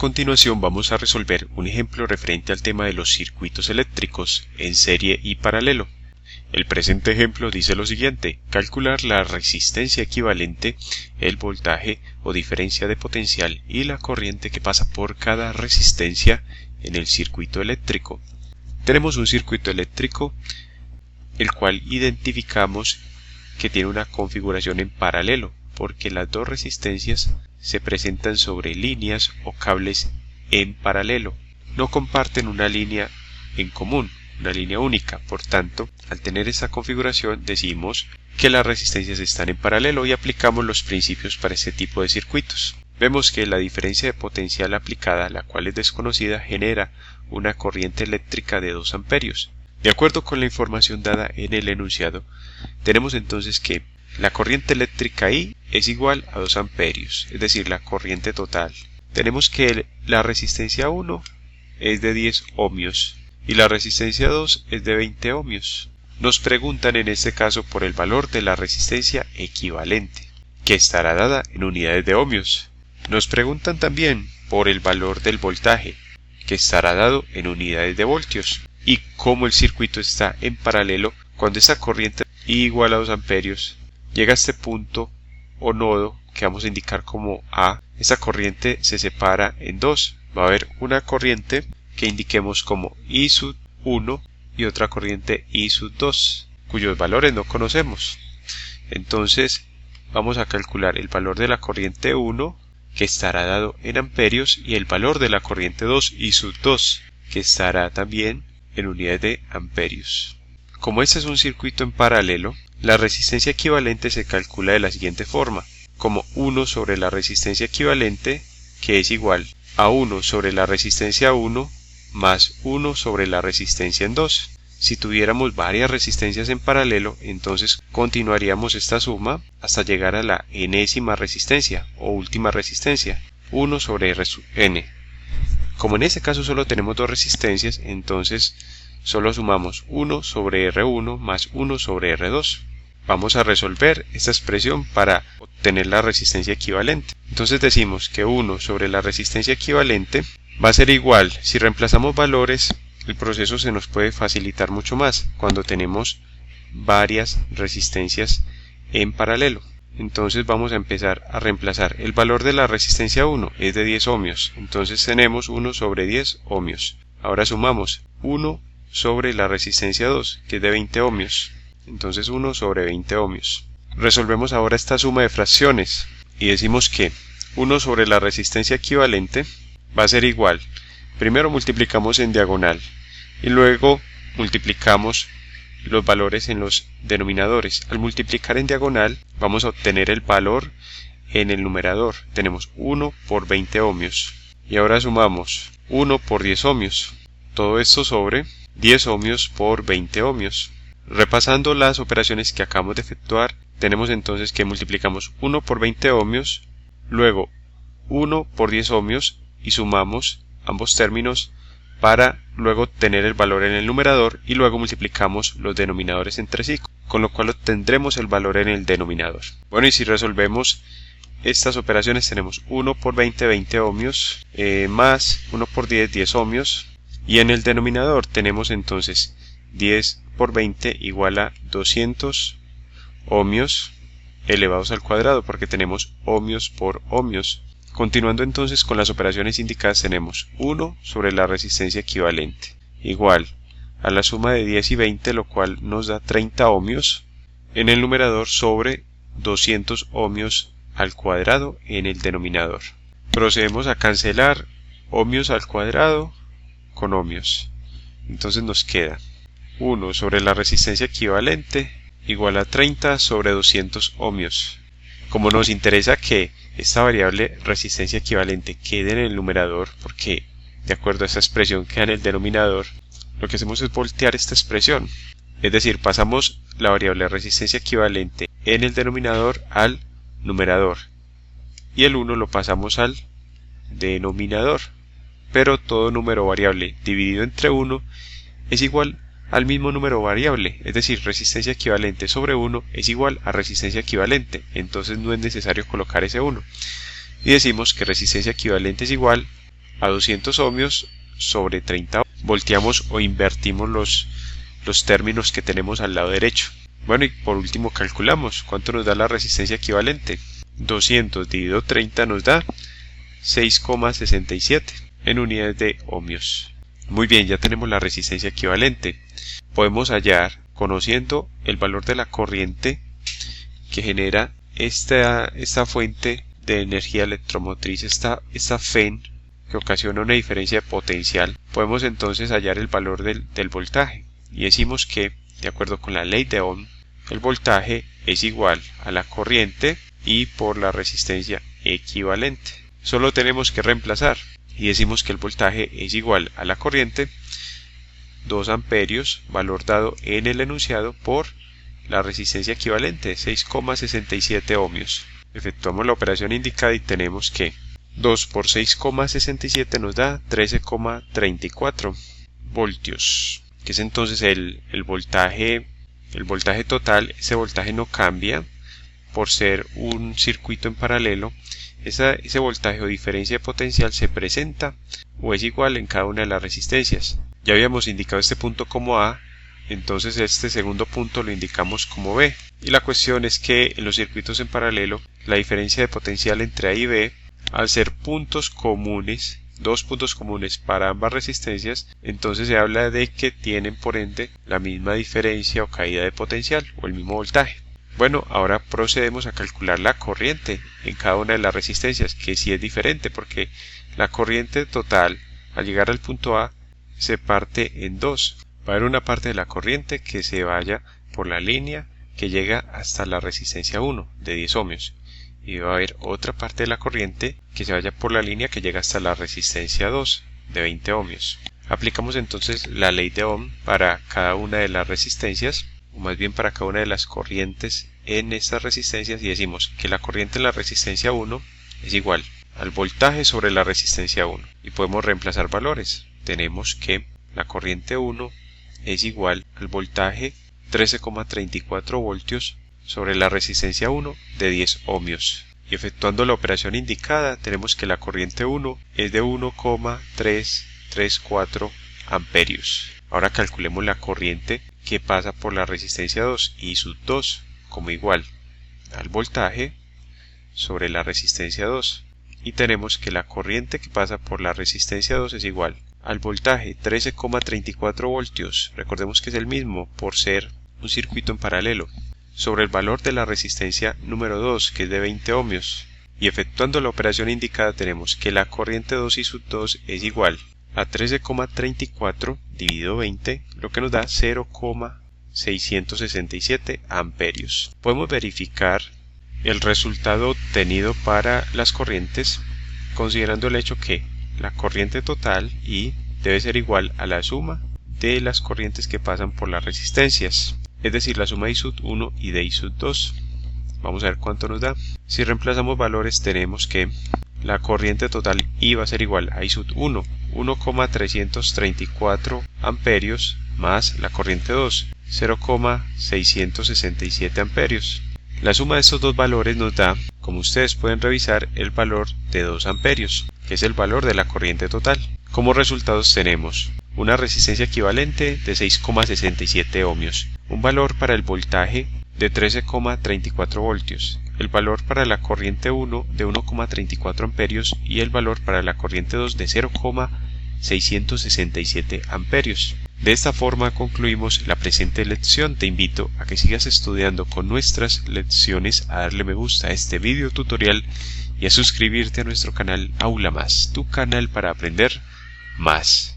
continuación vamos a resolver un ejemplo referente al tema de los circuitos eléctricos en serie y paralelo. El presente ejemplo dice lo siguiente: calcular la resistencia equivalente, el voltaje o diferencia de potencial y la corriente que pasa por cada resistencia en el circuito eléctrico. Tenemos un circuito eléctrico el cual identificamos que tiene una configuración en paralelo, porque las dos resistencias se presentan sobre líneas o cables en paralelo. No comparten una línea en común, una línea única. Por tanto, al tener esta configuración decimos que las resistencias están en paralelo y aplicamos los principios para este tipo de circuitos. Vemos que la diferencia de potencial aplicada, la cual es desconocida, genera una corriente eléctrica de 2 amperios. De acuerdo con la información dada en el enunciado, tenemos entonces que la corriente eléctrica I es igual a 2 amperios, es decir, la corriente total. Tenemos que la resistencia 1 es de 10 ohmios y la resistencia 2 es de 20 ohmios. Nos preguntan en este caso por el valor de la resistencia equivalente, que estará dada en unidades de ohmios. Nos preguntan también por el valor del voltaje, que estará dado en unidades de voltios, y cómo el circuito está en paralelo cuando esta corriente I igual a 2 amperios llega a este punto o nodo que vamos a indicar como A. Esta corriente se separa en dos. Va a haber una corriente que indiquemos como I sub 1 y otra corriente I sub 2, cuyos valores no conocemos. Entonces vamos a calcular el valor de la corriente 1, que estará dado en amperios, y el valor de la corriente 2 I sub 2, que estará también en unidades de amperios. Como este es un circuito en paralelo, la resistencia equivalente se calcula de la siguiente forma, como 1 sobre la resistencia equivalente, que es igual a 1 sobre la resistencia 1 más 1 sobre la resistencia en 2. Si tuviéramos varias resistencias en paralelo, entonces continuaríamos esta suma hasta llegar a la enésima resistencia o última resistencia, 1 sobre R sub n. Como en este caso solo tenemos dos resistencias, entonces solo sumamos 1 sobre R1 más 1 sobre R2. Vamos a resolver esta expresión para obtener la resistencia equivalente. Entonces decimos que 1 sobre la resistencia equivalente va a ser igual. Si reemplazamos valores, el proceso se nos puede facilitar mucho más cuando tenemos varias resistencias en paralelo. Entonces vamos a empezar a reemplazar. El valor de la resistencia 1 es de 10 ohmios, entonces tenemos 1 sobre 10 ohmios. Ahora sumamos 1 sobre la resistencia 2, que es de 20 ohmios, entonces 1 sobre 20 ohmios. Resolvemos ahora esta suma de fracciones y decimos que 1 sobre la resistencia equivalente va a ser igual. Primero multiplicamos en diagonal y luego multiplicamos los valores en los denominadores. Al multiplicar en diagonal vamos a obtener el valor en el numerador. Tenemos 1 por 20 ohmios y ahora sumamos 1 por 10 ohmios. Todo esto sobre 10 ohmios por 20 ohmios. Repasando las operaciones que acabamos de efectuar, tenemos entonces que multiplicamos 1 por 20 ohmios, luego 1 por 10 ohmios y sumamos ambos términos para luego obtener el valor en el numerador y luego multiplicamos los denominadores entre sí, con lo cual obtendremos el valor en el denominador. Bueno, y si resolvemos estas operaciones tenemos 1 por 20, 20 ohmios, más 1 por 10, 10 ohmios, y en el denominador tenemos entonces 10 por 20 igual a 200 ohmios elevados al cuadrado, porque tenemos ohmios por ohmios. Continuando entonces con las operaciones indicadas, tenemos 1 sobre la resistencia equivalente igual a la suma de 10 y 20, lo cual nos da 30 ohmios en el numerador sobre 200 ohmios al cuadrado en el denominador. Procedemos a cancelar ohmios al cuadrado con ohmios. Entonces nos queda 1 sobre la resistencia equivalente igual a 30 sobre 200 ohmios. Como nos interesa que esta variable resistencia equivalente quede en el numerador, porque de acuerdo a esta expresión queda en el denominador, lo que hacemos es voltear esta expresión. Es decir, pasamos la variable resistencia equivalente en el denominador al numerador y el 1 lo pasamos al denominador. Pero todo número variable dividido entre 1 es igual al mismo número variable, es decir, resistencia equivalente sobre 1 es igual a resistencia equivalente, entonces no es necesario colocar ese 1. Y decimos que resistencia equivalente es igual a 200 ohmios sobre 30 ohmios. Volteamos o invertimos los términos que tenemos al lado derecho. Bueno, y por último calculamos cuánto nos da la resistencia equivalente. 200 dividido 30 nos da 6,67 en unidades de ohmios. Muy bien, ya tenemos la resistencia equivalente. Podemos hallar, conociendo el valor de la corriente que genera esta fuente de energía electromotriz, esta FEN, que ocasiona una diferencia de potencial, podemos entonces hallar el valor del voltaje. Y decimos que, de acuerdo con la ley de Ohm, el voltaje es igual a la corriente y por la resistencia equivalente. Solo tenemos que reemplazar y decimos que el voltaje es igual a la corriente, 2 amperios, valor dado en el enunciado, por la resistencia equivalente, 6,67 ohmios. Efectuamos la operación indicada y tenemos que 2 por 6,67 nos da 13,34 voltios, que es entonces el voltaje total. Ese voltaje no cambia por ser un circuito en paralelo. Ese voltaje o diferencia de potencial se presenta o es igual en cada una de las resistencias. Ya habíamos indicado este punto como A, entonces este segundo punto lo indicamos como B. Y la cuestión es que en los circuitos en paralelo, la diferencia de potencial entre A y B, al ser puntos comunes, dos puntos comunes para ambas resistencias, entonces se habla de que tienen por ende la misma diferencia o caída de potencial o el mismo voltaje. Bueno, ahora procedemos a calcular la corriente en cada una de las resistencias, que sí es diferente porque la corriente total al llegar al punto A se parte en dos. Va a haber una parte de la corriente que se vaya por la línea que llega hasta la resistencia 1 de 10 ohmios y va a haber otra parte de la corriente que se vaya por la línea que llega hasta la resistencia 2 de 20 ohmios. Aplicamos entonces la ley de Ohm para cada una de las resistencias, o más bien para cada una de las corrientes en estas resistencias, y decimos que la corriente en la resistencia 1 es igual al voltaje sobre la resistencia 1 y podemos reemplazar valores. Tenemos que la corriente 1 es igual al voltaje 13,34 voltios sobre la resistencia 1 de 10 ohmios. Y efectuando la operación indicada, tenemos que la corriente 1 es de 1,334 amperios. Ahora calculemos la corriente que pasa por la resistencia 2 y sub 2 como igual al voltaje sobre la resistencia 2. Y tenemos que la corriente que pasa por la resistencia 2 es igual al voltaje 13,34 voltios, recordemos que es el mismo por ser un circuito en paralelo, sobre el valor de la resistencia número 2, que es de 20 ohmios. Y efectuando la operación indicada tenemos que la corriente 2 y sub 2 es igual a 13,34 dividido 20, lo que nos da 0,667 amperios. Podemos verificar el resultado obtenido para las corrientes considerando el hecho que la corriente total I debe ser igual a la suma de las corrientes que pasan por las resistencias, es decir, la suma de I sub 1 y de I sub 2. Vamos a ver cuánto nos da. Si reemplazamos valores tenemos que la corriente total I va a ser igual a I sub 1, 1,334 amperios, más la corriente 2, 0,667 amperios. La suma de estos dos valores nos da, como ustedes pueden revisar, el valor de 2 amperios, que es el valor de la corriente total. Como resultados tenemos una resistencia equivalente de 6,67 ohmios, un valor para el voltaje de 13,34 voltios, el valor para la corriente 1 de 1,34 amperios y el valor para la corriente 2 de 0,667 amperios. De esta forma concluimos la presente lección. Te invito a que sigas estudiando con nuestras lecciones, a darle me gusta a este video tutorial y a suscribirte a nuestro canal Aula Más, tu canal para aprender más.